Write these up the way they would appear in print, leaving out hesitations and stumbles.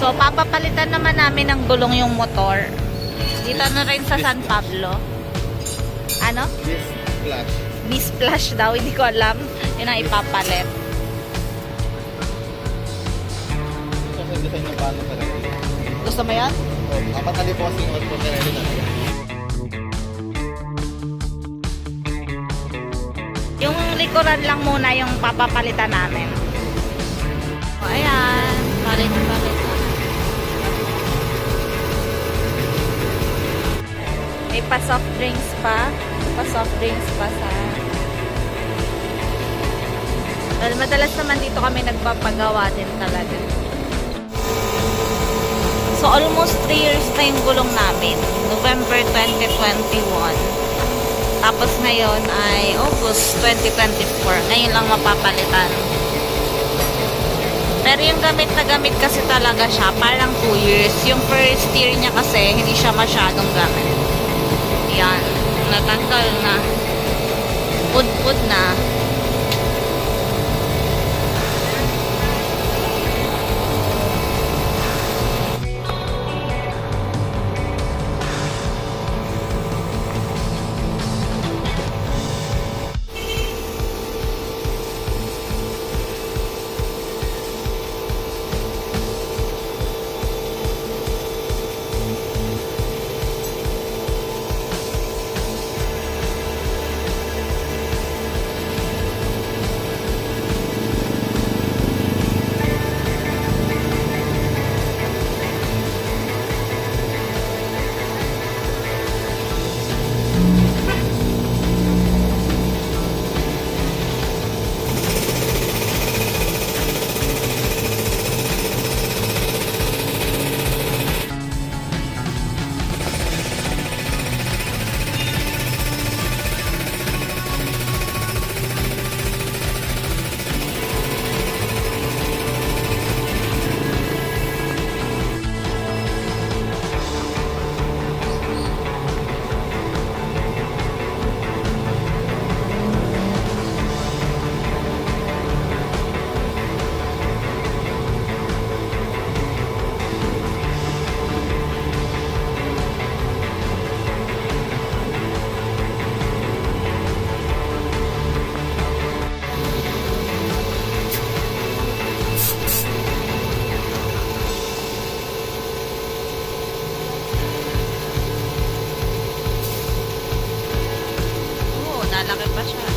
So, papapalitan naman namin ng gulong yung motor. Dito na rin sa San Pablo. Ano? Splash. B-splash daw. Hindi ko alam. Yun ang ipapalit. Ito sa design ng paano sa rally. Gusto mo yan? Apat na po kasing out po sa rally na. Yung likuran lang muna yung papapalitan namin. O, ayan. Palit-palit. May pa-soft drinks pa. Pa-soft drinks pa sa... Well, madalas naman dito kami nagpapagawa din talaga. So, almost 3 years na yung gulong namin. November 2021. Tapos ngayon ay August 2024. Ngayon lang mapapalitan. Pero yung gamit na gamit kasi talaga siya, parang 2 years. Yung first year niya kasi, hindi siya masyadong gamit. Yan. Natanggal na. Pud-pud na. Lalaki pa siya.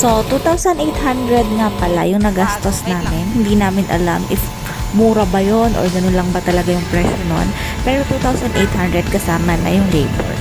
So, 2,800 nga pala yung nagastos namin. Hindi namin alam if mura ba yon or ganun lang ba talaga yung presyo nun. Pero 2,800 kasama na yung labor.